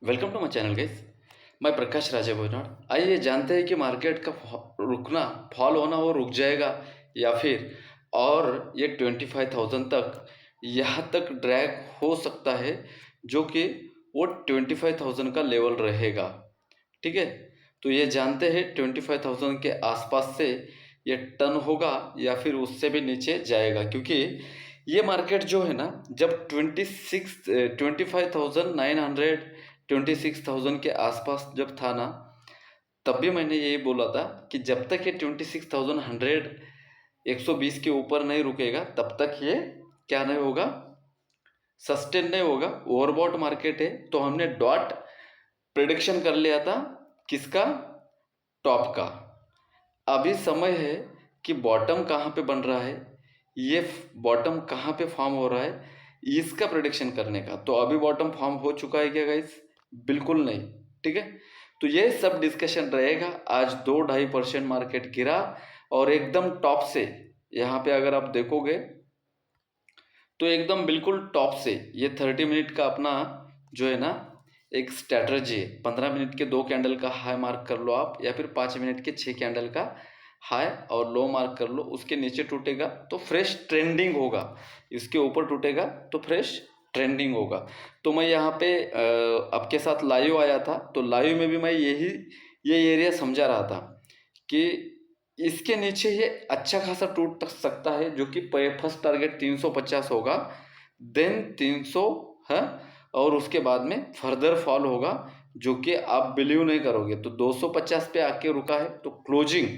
Welcome to my channel guys. मैं प्रकाश राजा बोनाड। आइए जानते हैं कि मार्केट का रुकना, फॉल होना वो रुक जाएगा या फिर और ये 25,000 तक यहाँ तक ड्रैग हो सकता है, जो कि वो 25,000 का लेवल रहेगा। ठीक है, तो ये जानते हैं 25,000 के आसपास से ये टर्न होगा या फिर उससे भी नीचे जाएगा, क्योंकि ये मार्केट जो है ना, जब 25,900 26,000 के आसपास जब था ना, तब भी मैंने यही बोला था कि जब तक ये 26,100 120 के ऊपर नहीं रुकेगा तब तक ये क्या नहीं होगा, सस्टेन नहीं होगा। ओवरबॉट मार्केट है, तो हमने डॉट प्रिडिक्शन कर लिया था किसका, टॉप का। अभी समय है कि बॉटम कहाँ पे बन रहा है, ये बॉटम कहाँ पे फॉर्म हो रहा है, इसका प्रिडिक्शन करने का। तो अभी बॉटम फॉर्म हो चुका है क्या गाइस? बिल्कुल नहीं। ठीक है, तो ये सब डिस्कशन रहेगा। आज 2-2.5% मार्केट गिरा और एकदम टॉप से, यहाँ पे अगर आप देखोगे तो एकदम बिल्कुल टॉप से ये 30 मिनट का अपना जो है ना एक स्ट्रैटेजी है। 15 मिनट के 2 कैंडल का हाई मार्क कर लो आप, या फिर 5 मिनट के 6 कैंडल का हाई और लो मार्क कर लो। उसके नीचे टूटेगा तो फ्रेश ट्रेंडिंग होगा, इसके ऊपर टूटेगा तो फ्रेश ट्रेंडिंग होगा। तो मैं यहाँ पे आपके साथ लाइव आया था, तो लाइव में भी मैं ये एरिया समझा रहा था कि इसके नीचे ये अच्छा खासा टूट सकता है, जो कि फर्स्ट टारगेट 350 होगा, देन 300 है, और उसके बाद में फर्दर फॉल होगा, जो कि आप बिलीव नहीं करोगे। तो 250 पे आके रुका है, तो क्लोजिंग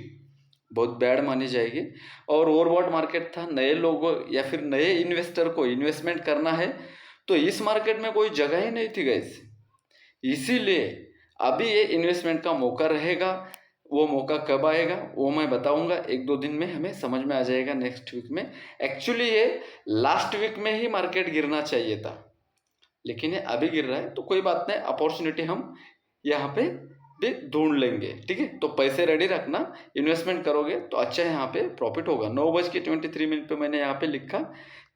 बहुत बैड मानी जाएगी। और ओवरबॉट मार्केट था, नए लोगों या फिर नए इन्वेस्टर को इन्वेस्टमेंट करना है, तो इस मार्केट में कोई जगह ही नहीं थी गाइस। इसीलिए अभी ये इन्वेस्टमेंट का मौका रहेगा। वो मौका कब आएगा वो मैं बताऊंगा, 1-2 दिन में हमें समझ में आ जाएगा, नेक्स्ट वीक में। एक्चुअली ये लास्ट वीक में ही मार्केट गिरना चाहिए था, लेकिन ये अभी गिर रहा है, तो कोई बात नहीं, अपॉर्चुनिटी हम यहाँ पे भी ढूंढ लेंगे। ठीक है, तो पैसे रेडी रखना, इन्वेस्टमेंट करोगे तो अच्छा यहाँ पे प्रॉफिट होगा। 9:23 पे मैंने यहाँ पे लिखा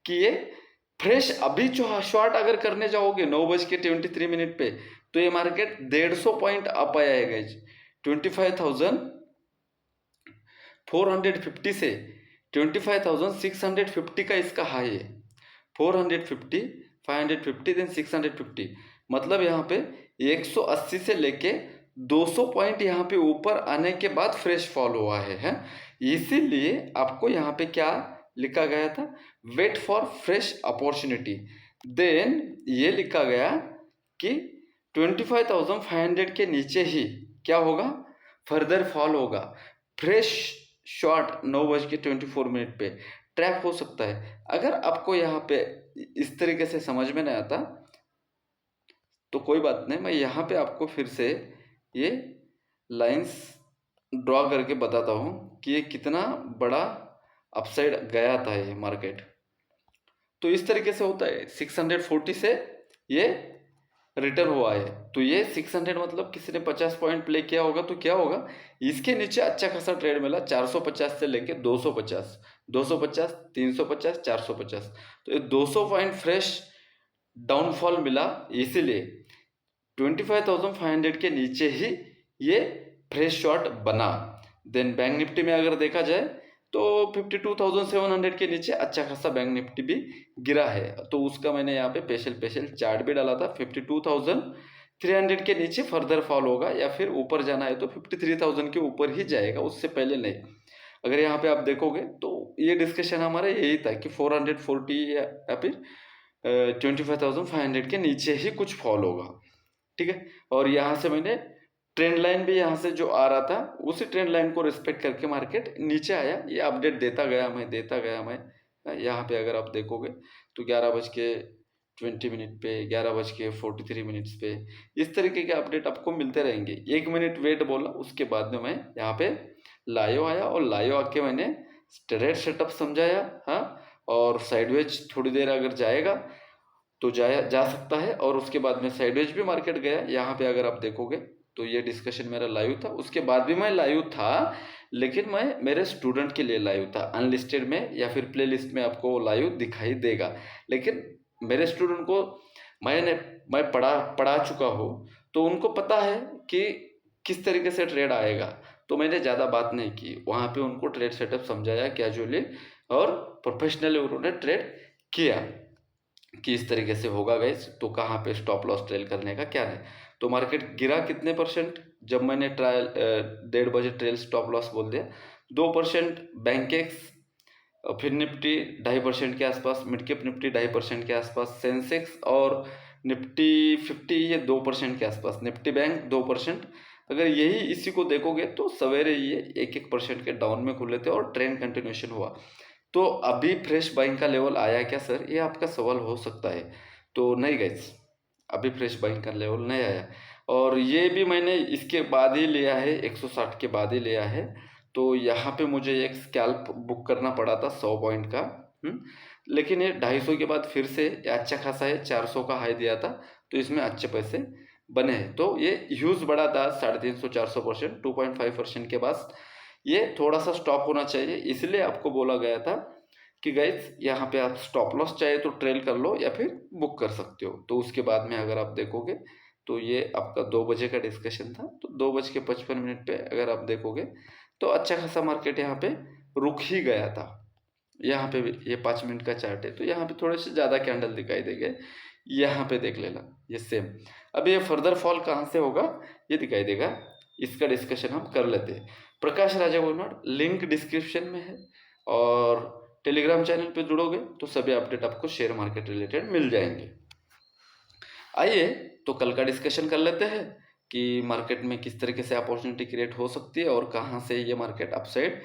कि ये फ्रेश अभी जो शॉर्ट अगर करने जाओगे 9:23 पे, तो ये मार्केट 150 पॉइंट अप आया है गाइज। 25,450 से 25,650 का इसका हाई है। 450, 550 देन 650, मतलब यहाँ पे 180 से लेके 200 पॉइंट यहाँ पे ऊपर आने के बाद फ्रेश फॉल हुआ है। इसीलिए आपको यहाँ पे क्या लिखा गया था, wait for fresh opportunity. Then ये लिखा गया कि 25,500 के नीचे ही क्या होगा, फर्दर फॉल होगा। फ्रेश शॉर्ट 9:24 पे ट्रैप हो सकता है। अगर आपको यहाँ पे इस तरीके से समझ में नहीं आता तो कोई बात नहीं, मैं यहाँ पे आपको फिर से ये लाइंस ड्रॉ करके बताता हूँ कि ये कितना बड़ा अपसाइड गया था ये मार्केट। तो इस तरीके से होता है, 640 से ये रिटर्न हुआ है। तो ये 600 मतलब किसी ने 50 पॉइंट प्ले किया होगा, तो क्या होगा, इसके नीचे अच्छा खासा ट्रेड मिला 450 से लेके 250, 250, 350, 450। तो ये 200 पॉइंट फ्रेश डाउनफॉल मिला, इसीलिए 25,500 के नीचे ही ये फ्रेश शॉट बना। देन बैंक निफ्टी में अगर देखा जाए तो 52,700 के नीचे अच्छा खासा बैंक निफ्टी भी गिरा है। तो उसका मैंने यहाँ पे स्पेशल चार्ट भी डाला था। 52,300 के नीचे फर्दर फॉल होगा, या फिर ऊपर जाना है तो 53,000 के ऊपर ही जाएगा, उससे पहले नहीं। अगर यहाँ पे आप देखोगे तो ये डिस्कशन हमारा यही था कि 440 या फिर 25,500 के नीचे ही कुछ फॉल होगा। ठीक है, और यहाँ से मैंने ट्रेंड लाइन भी यहाँ से जो आ रहा था उसी ट्रेंड लाइन को रिस्पेक्ट करके मार्केट नीचे आया। ये अपडेट देता गया मैं। यहाँ पे अगर आप देखोगे तो 11:20 पे, 11:43 पे इस तरीके के अपडेट आपको मिलते रहेंगे। 1 मिनट वेट बोला, उसके बाद में मैं यहाँ पे लाइव आया, और लाइव आके मैंने स्ट्रेट सेटअप समझाया। हाँ, और साइडवेज थोड़ी देर अगर जाएगा तो जा सकता है, और उसके बाद में साइडवेज भी मार्केट गया। यहाँ पे अगर आप देखोगे तो ये डिस्कशन मेरा लाइव था, उसके बाद भी मैं लाइव था, लेकिन मैं मेरे स्टूडेंट के लिए लाइव था। अनलिस्टेड में या फिर प्लेलिस्ट में आपको लाइव दिखाई देगा, लेकिन मेरे स्टूडेंट को मैं पढ़ा चुका हूँ, तो उनको पता है कि किस तरीके से ट्रेड आएगा। तो मैंने ज़्यादा बात नहीं की, वहाँ पे उनको ट्रेड सेटअप समझाया कैजुअली, और प्रोफेशनली उन्होंने ट्रेड किया कि इस तरीके से होगा गाइस, तो कहाँ पे स्टॉप लॉस ट्रेल करने का क्या नहीं। तो मार्केट गिरा कितने परसेंट, जब मैंने 1:30 बजे ट्रेल स्टॉप लॉस बोल दिया, 2% बैंकेक्स, फिर निफ्टी 2.5% के आसपास, मिड कैप निफ्टी 2.5% के आसपास, सेंसेक्स और निफ्टी 50 ये 2% के आसपास, निफ्टी बैंक 2%। अगर यही इसी को देखोगे तो सवेरे ये 1% के डाउन में खुले थे और ट्रेंड कंटिन्यूशन हुआ। तो अभी फ्रेश बाइंग का लेवल आया क्या सर, ये आपका सवाल हो सकता है। तो नहीं गाइस, अभी फ्रेश बाइंग का लेवल नहीं आया, और ये भी मैंने इसके बाद ही लिया है, 160 के बाद ही लिया है। तो यहाँ पे मुझे एक स्कैल्प बुक करना पड़ा था 100 पॉइंट का, लेकिन ये 250 के बाद फिर से अच्छा खासा है, 400 का हाई दिया था, तो इसमें अच्छे पैसे बने हैं। तो ये ह्यूज बड़ा था, 350-400%, 2.5% के पास ये थोड़ा सा स्टॉप होना चाहिए। इसलिए आपको बोला गया था कि गाइस यहाँ पे आप स्टॉप लॉस चाहे तो ट्रेल कर लो या फिर बुक कर सकते हो। तो उसके बाद में अगर आप देखोगे तो ये आपका 2 बजे का डिस्कशन था, तो 2:55 पे अगर आप देखोगे तो अच्छा खासा मार्केट यहाँ पे रुक ही गया था। यहाँ पे भी ये 5 मिनट का चार्ट है, तो यहाँ पे थोड़े से ज़्यादा कैंडल दिखाई देंगे, यहाँ पे देख लेना ये सेम। अब ये फर्दर फॉल कहाँ से होगा ये दिखाई देगा, इसका डिस्कशन हम कर लेते हैं। प्रकाश राजा गोनड लिंक डिस्क्रिप्शन में है, और टेलीग्राम चैनल पे जुड़ोगे तो सभी अपडेट आपको शेयर मार्केट रिलेटेड मिल जाएंगे। आइए तो कल का डिस्कशन कर लेते हैं कि मार्केट में किस तरीके से अपॉर्चुनिटी क्रिएट हो सकती है, और कहाँ से ये मार्केट अपसाइड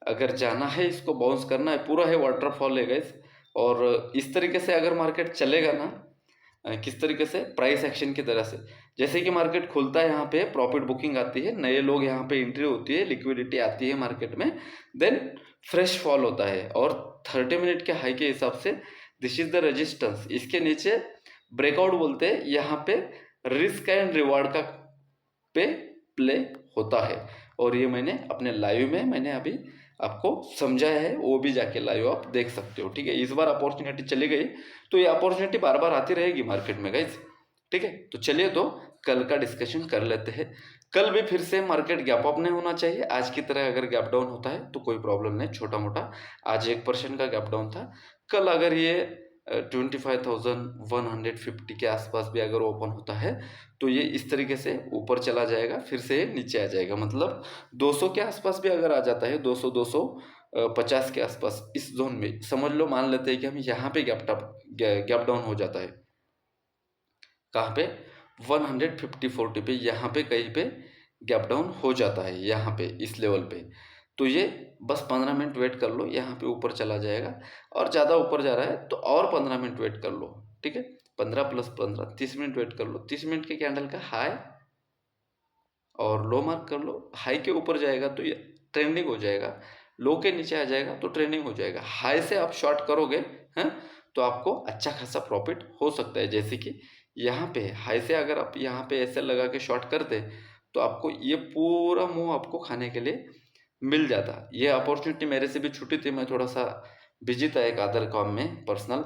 अगर जाना है, इसको बाउंस करना है, पूरा है वाटरफॉल है गाइस। और इस तरीके से अगर मार्केट चलेगा ना, किस तरीके से प्राइस एक्शन की तरह से, जैसे कि मार्केट खुलता है यहाँ पे प्रॉफिट बुकिंग आती है, नए लोग यहाँ पे एंट्री होती है, लिक्विडिटी आती है मार्केट में, देन फ्रेश फॉल होता है, और 30 मिनट के हाई के हिसाब से दिस इज द रेजिस्टेंस, इसके नीचे ब्रेकआउट बोलते हैं, यहाँ पे रिस्क एंड रिवार्ड का पे प्ले होता है। और ये मैंने अपने लाइव में मैंने अभी आपको समझाया है, वो भी जाके लाइव आप देख सकते हो। ठीक है, इस बार अपॉर्चुनिटी चली गई तो ये अपॉर्चुनिटी बार बार आती रहेगी मार्केट में गाइस। ठीक है, तो चलिए तो कल का डिस्कशन कर लेते हैं। कल भी फिर से मार्केट गैप अप नहीं होना चाहिए, आज की तरह अगर गैप डाउन होता है तो कोई प्रॉब्लम नहीं, छोटा मोटा। आज 1% का गैप डाउन था, कल अगर ये 25,150 के आसपास भी अगर ओपन होता है तो ये इस तरीके से ऊपर चला जाएगा, फिर से नीचे आ जाएगा। मतलब 200 के आसपास भी अगर आ जाता है, 250 के आसपास, इस जोन में समझ लो, मान लेते हैं कि हम यहाँ पे गैप डाउन हो जाता है, कहाँ पे 150-40 पे, यहाँ पे कहीं पे गैप डाउन हो जाता है, यहाँ पे इस लेवल पे, तो ये बस 15 मिनट वेट कर लो, यहाँ पे ऊपर चला जाएगा। और ज़्यादा ऊपर जा रहा है तो और 15 मिनट वेट कर लो। ठीक है, 15 + 15 30 मिनट वेट कर लो। 30 मिनट के कैंडल का हाई और लो मार्क कर लो, हाई के ऊपर जाएगा तो ये ट्रेंडिंग हो जाएगा, लो के नीचे आ जाएगा तो ट्रेंडिंग हो जाएगा। हाई से आप शॉर्ट करोगे हैं तो आपको अच्छा खासा प्रॉफिट हो सकता है। जैसे कि यहाँ पे हाई से अगर आप यहाँ पे ऐसे लगा के शॉर्ट करते तो आपको ये पूरा मुंह आपको खाने के लिए मिल जाता। ये अपॉर्चुनिटी मेरे से भी छूटी थी, मैं थोड़ा सा बिजी था एक अदर काम में पर्सनल,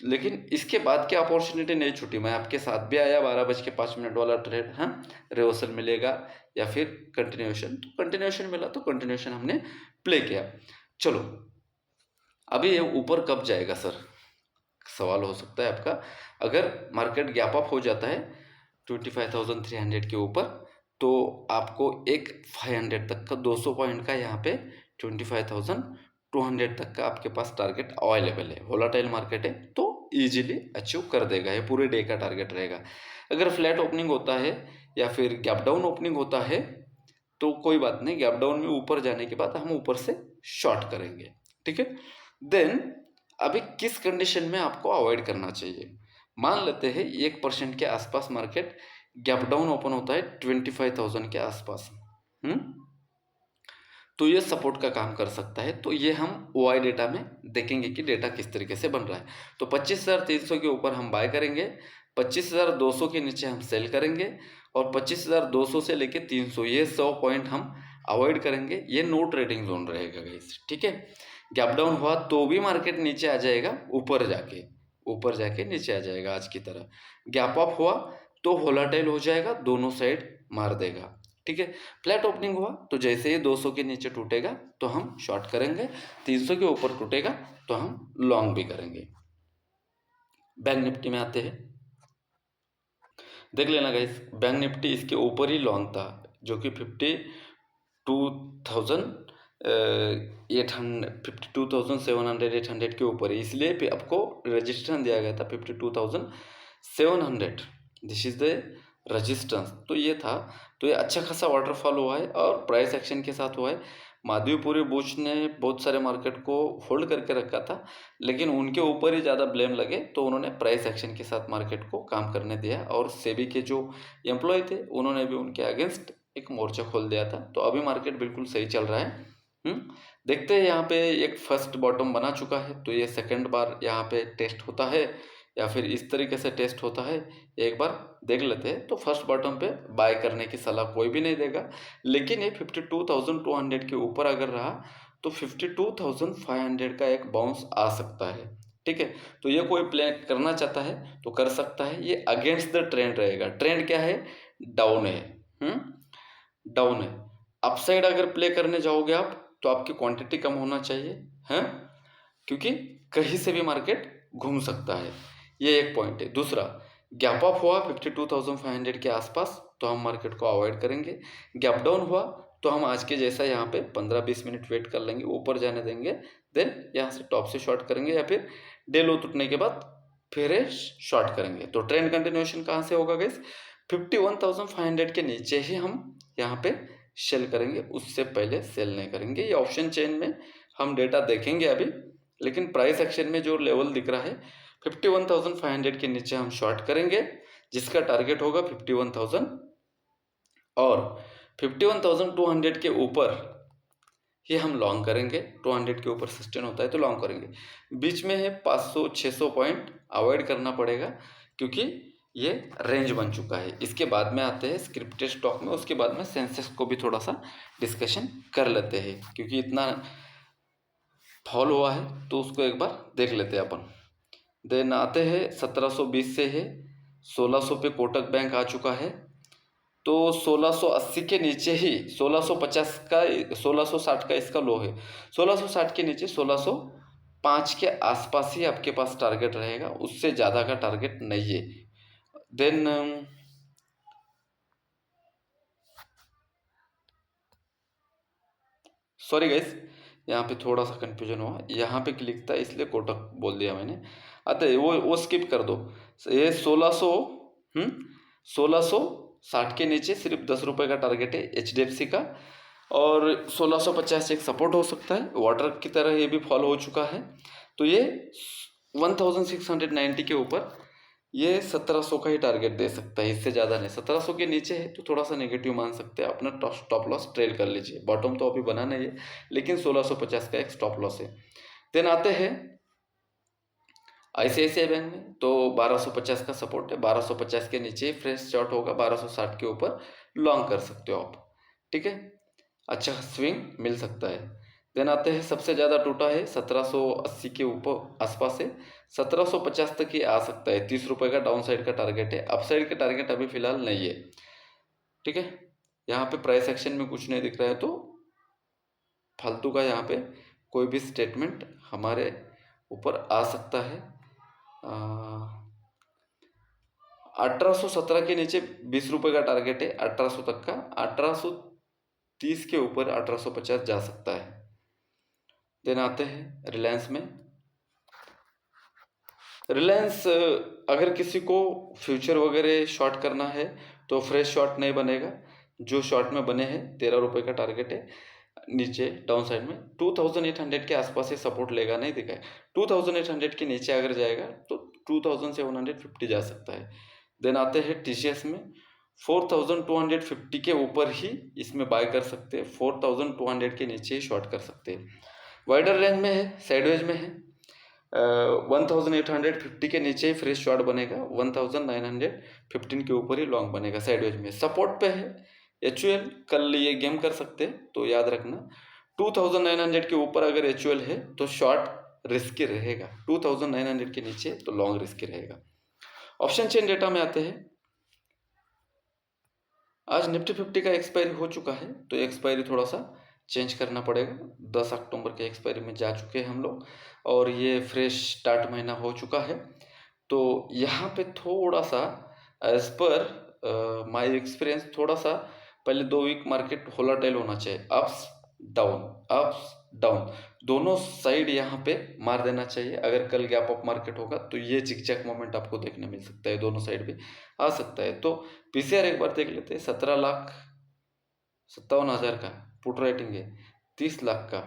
लेकिन इसके बाद की अपॉर्चुनिटी नहीं छूटी। मैं आपके साथ भी आया, 12:05 वाला ट्रेड, हाँ रिवर्सल मिलेगा या फिर कंटिन्यूएशन, तो कंटिन्यूएशन मिला तो कंटिन्यूएशन हमने प्ले किया। चलो, अभी ये ऊपर कब जाएगा सर, सवाल हो सकता है आपका। अगर मार्केट गैप अप हो जाता है 25,300 के ऊपर, तो आपको एक 500 तक का, 200 पॉइंट का यहाँ पे 25,200 तक का आपके पास टारगेट अवेलेबल है। वोलाटाइल मार्केट है तो इजीली अचीव कर देगा, ये पूरे डे का टारगेट रहेगा। अगर फ्लैट ओपनिंग होता है या फिर गैप डाउन ओपनिंग होता है तो कोई बात नहीं, गैप डाउन में ऊपर जाने के बाद हम ऊपर से शॉर्ट करेंगे। ठीक है, देन अभी किस कंडीशन में आपको अवॉइड करना चाहिए, मान लेते हैं 1% के आसपास मार्केट गैप डाउन ओपन होता है 25,000 के आसपास, तो ये सपोर्ट का काम कर सकता है। तो ये हम OI डेटा में देखेंगे कि डेटा किस तरीके से बन रहा है। तो 25,300 के ऊपर हम बाय करेंगे, 25,200 के नीचे हम सेल करेंगे, और 25,200 से लेके 300 ये 100 पॉइंट हम अवॉइड करेंगे। ये नो ट्रेडिंग जोन रहेगा गाइस। ठीक है, गैप डाउन हुआ तो भी मार्केट नीचे आ जाएगा ऊपर जाके, ऊपर जाके नीचे आ जाएगा आज की तरह। गैप अप हुआ तो वोलाटाइल हो जाएगा, दोनों साइड मार देगा, ठीक है। फ्लैट ओपनिंग हुआ तो जैसे ही 200 के नीचे टूटेगा तो हम शॉर्ट करेंगे, 300 के ऊपर टूटेगा तो हम लॉन्ग भी करेंगे। बैंक निफ्टी में आते हैं, देख लेना गाइस, बैंक निफ्टी इसके ऊपर ही लॉन्ग था जो कि 52,700 के ऊपर है, इसलिए आपको रजिस्टेंस दिया गया था 52,700, दिस इज द रजिस्टेंस। तो ये था, तो ये अच्छा खासा वाटरफॉल हुआ है और प्राइस एक्शन के साथ हुआ है। माधवीपुरी बुश ने बहुत सारे मार्केट को होल्ड करके रखा था, लेकिन उनके ऊपर ही ज़्यादा ब्लेम लगे तो उन्होंने प्राइस एक्शन के साथ मार्केट को काम करने दिया, और सेबी के जो एम्प्लॉय थे उन्होंने भी उनके अगेंस्ट एक मोर्चा खोल दिया था। तो अभी मार्केट बिल्कुल सही चल रहा है। देखते हैं, यहाँ पे एक फर्स्ट बॉटम बना चुका है, तो ये सेकंड बार यहाँ पे टेस्ट होता है या फिर इस तरीके से टेस्ट होता है, एक बार देख लेते हैं। तो फर्स्ट बॉटम पे बाय करने की सलाह कोई भी नहीं देगा, लेकिन ये 52,200 के ऊपर अगर रहा तो 52,500 का एक बाउंस आ सकता है, ठीक है। तो ये कोई प्लान करना चाहता है तो कर सकता है, ये अगेंस्ट द ट्रेंड रहेगा। ट्रेंड क्या है? डाउन है, डाउन है। अपसाइड अगर प्ले करने जाओगे आप तो आपकी क्वांटिटी कम होना चाहिए, हैं, क्योंकि कहीं से भी मार्केट घूम सकता है, ये एक पॉइंट है। दूसरा, गैप अप हुआ 52,500 के आसपास तो हम मार्केट को अवॉइड करेंगे। गैप डाउन हुआ तो हम आज के जैसा यहाँ पे 15-20 मिनट वेट कर लेंगे, ऊपर जाने देंगे, देन यहाँ से टॉप से शॉर्ट करेंगे या फिर डे लो टूटने के बाद फिर शॉर्ट करेंगे। तो ट्रेंड कंटिन्यूएशन कहाँ से होगा गाइस? 51,500 के नीचे ही हम यहाँ पे सेल करेंगे, उससे पहले सेल नहीं करेंगे। ये ऑप्शन चेन में हम डेटा देखेंगे अभी, लेकिन प्राइस एक्शन में जो लेवल दिख रहा है 51,500 के नीचे हम शॉर्ट करेंगे, जिसका टारगेट होगा 51,000, और 51,200 के ऊपर ये हम लॉन्ग करेंगे। 200 के ऊपर सस्टेन होता है तो लॉन्ग करेंगे। बीच में है 500-600 पॉइंट अवॉइड करना पड़ेगा, क्योंकि ये रेंज बन चुका है। इसके बाद में आते हैं स्क्रिप्टेड स्टॉक में, उसके बाद में सेंसेक्स को भी थोड़ा सा डिस्कशन कर लेते हैं, क्योंकि इतना फॉल हुआ है तो उसको एक बार देख लेते हैं अपन। देन आते हैं 1720 से है 1600 पे कोटक बैंक आ चुका है, तो 1680 के नीचे ही 1650 का 1660 का इसका लो है। 1660 के नीचे 1605 के आसपास ही आपके पास टारगेट रहेगा, उससे ज़्यादा का टारगेट नहीं है। देन सॉरी गाइस, यहाँ पे थोड़ा सा कंफ्यूजन हुआ, यहाँ पे क्लिक था इसलिए कोटक बोल दिया मैंने। अतः वो स्किप कर दो। ये 1660 के नीचे सिर्फ 10 रुपये का टारगेट है HDFC का, और 1650 एक सपोर्ट हो सकता है, वाटर की तरह ये भी फॉलो हो चुका है। तो ये 1690 के ऊपर ये 1700 का ही टारगेट दे सकता है, इससे ज़्यादा नहीं। 1700 के नीचे है तो थोड़ा सा नेगेटिव मान सकते हैं, अपना स्टॉप लॉस ट्रेल कर लीजिए। बॉटम तो अभी बना नहीं है, लेकिन 1650 का एक स्टॉप लॉस है। देन आते हैं ICICI बैंक में, तो 1250 का सपोर्ट है, 1250 के नीचे फ्रेश शॉर्ट होगा, 1260 के ऊपर लॉन्ग कर सकते हो आप, ठीक है, अच्छा स्विंग मिल सकता है। देन आते हैं, सबसे ज़्यादा टूटा है 1780 के ऊपर आसपास है, 1750 तक ही आ सकता है। 30 रुपये का डाउन साइड का टारगेट है, अप साइड का टारगेट अभी फिलहाल नहीं है, ठीक है। यहाँ पे प्राइस एक्शन में कुछ नहीं दिख रहा है, तो फालतू का यहाँ पे कोई भी स्टेटमेंट हमारे ऊपर आ सकता है। 1817 के नीचे 20 रुपये का टारगेट है, 1800 तक का, 1830 के ऊपर 1850 जा सकता है। देन आते हैं रिलायंस में। रिलायंस अगर किसी को फ्यूचर वगैरह शॉर्ट करना है तो फ्रेश शॉर्ट नहीं बनेगा, जो शॉर्ट में बने हैं 13 रुपये का टारगेट है, नीचे डाउन साइड में 2800 के आसपास ये सपोर्ट लेगा, नहीं दिखा है। 2800 के नीचे अगर जाएगा तो 2750 जा सकता है। देन आते हैं TCS में, 4250 के ऊपर ही इसमें बाय कर सकते हैं, 4200 के नीचे ही शॉर्ट कर सकते हैं। वाइडर रेंज में है, साइडवेज में है, 1850 के नीचे ही फ्रेश शॉर्ट बनेगा, 1915 के ऊपर ही लॉन्ग बनेगा साइडवेज में। सपोर्ट पे है HUL, कल ये गेम कर सकते हैं, तो याद रखना 2900 के ऊपर अगर HUL है तो शॉर्ट रिस्की रहेगा, 2900 के नीचे तो लॉन्ग रिस्की रहेगा। ऑप्शन चेन डेटा में आते हैं। आज निफ्टी 50 का एक्सपायरी हो चुका है, तो एक्सपायरी थोड़ा सा चेंज करना पड़ेगा। 10 अक्टूबर के एक्सपायरी में जा चुके हैं हम लोग, और ये फ्रेश स्टार्ट महीना हो चुका है। तो यहाँ पे थोड़ा सा एज पर माय एक्सपीरियंस थोड़ा सा पहले 2 वीक मार्केट वोलेटाइल होना चाहिए, अप्स डाउन दोनों साइड यहाँ पे मार देना चाहिए। अगर कल गैप अप मार्केट होगा तो ये जिगजैग मोमेंट आपको देखने मिल सकता है, दोनों साइड भी आ सकता है। तो पीसीआर एक बार देख लेते हैं। 17,57,000 का पुट राइटिंग है, 30 लाख का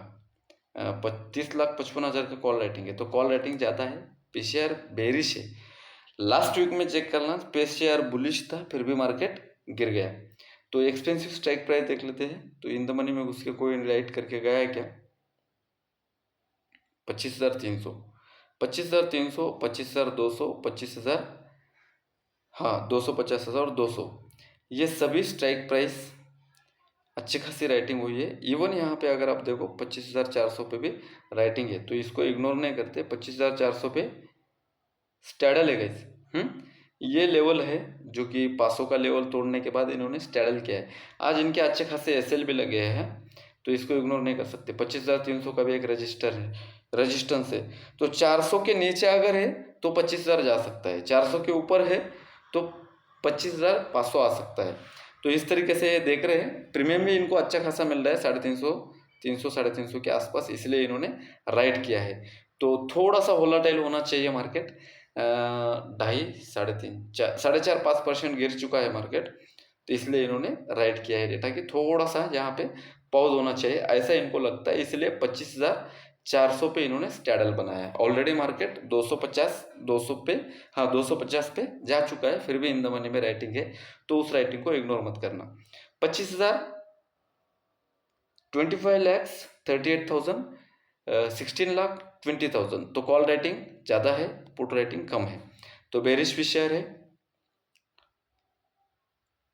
30,55,000 का कॉल राइटिंग है। तो कॉल राइटिंग ज़्यादा है, पीसीआर बेरिश है। लास्ट वीक में चेक करना, पीसीआर बुलिश था, फिर भी मार्केट गिर गया। तो एक्सपेंसिव स्ट्राइक प्राइस देख लेते हैं। तो इन द मनी में घुस के कोई राइट करके गया है क्या? 25,300, 25,300, 25,200, 25,000, हाँ 250,000 और 200, ये सभी स्ट्राइक प्राइस अच्छी खासी राइटिंग हुई है। इवन यहाँ पे अगर आप देखो 25,400 पे भी राइटिंग है, तो इसको इग्नोर नहीं करते। 25,400 पे स्टैडल है गाइस। ये लेवल है जो कि 500 का लेवल तोड़ने के बाद इन्होंने स्टैडल किया है। आज इनके अच्छे खासे एसएल भी लगे हैं, तो इसको इग्नोर नहीं कर सकते। 25,300 का भी एक रेजिस्टेंस है। तो 400 के नीचे अगर है तो 25,000 जा सकता है, 400 के ऊपर है तो 25,500 आ सकता है। तो इस तरीके से ये देख रहे हैं। प्रीमियम भी इनको अच्छा खासा मिल रहा है, 350, 300, 350 के आसपास, इसलिए इन्होंने राइट किया है। तो थोड़ा सा वोलेटाइल होना चाहिए मार्केट। 2.5, 3.5, 4.5-5% गिर चुका है मार्केट, तो इसलिए इन्होंने राइट किया है डेटा कि थोड़ा सा यहाँ पे पॉज होना चाहिए, ऐसा इनको लगता है। इसलिए 25,400 पे इन्होंने स्टैडल बनाया है। ऑलरेडी मार्केट 250 पे, हाँ 250 पे जा चुका है, फिर भी इन द मनी में राइटिंग है, तो उस राइटिंग को इग्नोर मत करना। 25,000, 25 lakhs 38,000, 16 लाख 20,000, तो कॉल राइटिंग ज़्यादा है, पुट राइटिंग कम है, तो बेरिश भी शेयर है।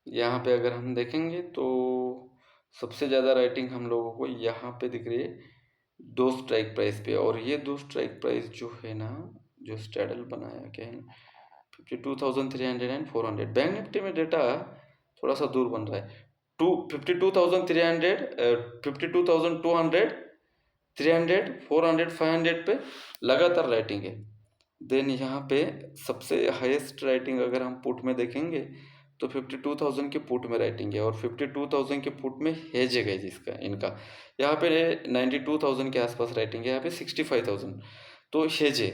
यहाँ पे अगर हम देखेंगे तो सबसे ज़्यादा राइटिंग हम लोगों को यहाँ पे दिख रही है 2 स्ट्राइक प्राइस पे, और ये 2 स्ट्राइक प्राइस जो है ना, जो स्टैडल बनाया क्या है, 52,300 एंड 400। बैंक निफ्टी में डेटा थोड़ा सा दूर बन रहा है। 52,300, 52,200, 300, 400, 500 पे लगातार राइटिंग है। देन यहाँ पे सबसे हाईएस्ट राइटिंग अगर हम पुट में देखेंगे तो 52,000 के पुट में राइटिंग है, और 52,000 के पुट में हेज है जिसका इनका यहाँ पे 92,000 के आसपास राइटिंग है, यहाँ पे 65,000 तो हेज है।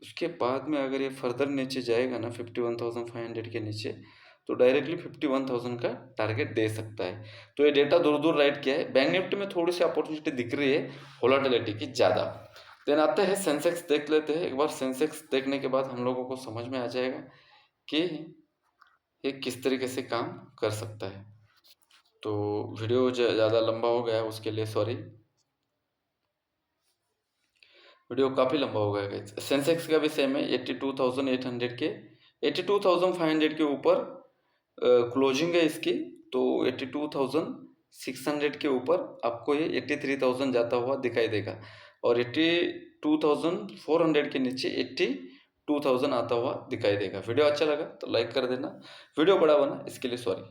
उसके बाद में अगर ये फर्दर नीचे जाएगा ना 51,500 के नीचे, तो डायरेक्टली 51,000 का टारगेट दे सकता है। तो ये डेटा दूर दूर राइट किया है। बैंक निफ्टी में थोड़ी सी अपॉर्चुनिटी दिख रही है वोलेटिलिटी की ज़्यादा। देन आते हैं सेंसेक्स देख लेते हैं। एक बार सेंसेक्स देखने के बाद हम लोगों को समझ में आ जाएगा कि ये किस तरीके से काम कर सकता है। तो वीडियो ज़्यादा लंबा हो गया, उसके लिए सॉरी, वीडियो काफ़ी लंबा हो गया गाइस। सेंसेक्स का भी सेम है, 82,800 के 82,500 के ऊपर क्लोजिंग है इसकी, तो 82,600 के ऊपर आपको ये 83,000 जाता हुआ दिखाई देगा, और 82,400 के नीचे 82,000 आता हुआ दिखाई देगा। वीडियो अच्छा लगा तो लाइक कर देना, वीडियो बड़ा बना इसके लिए सॉरी।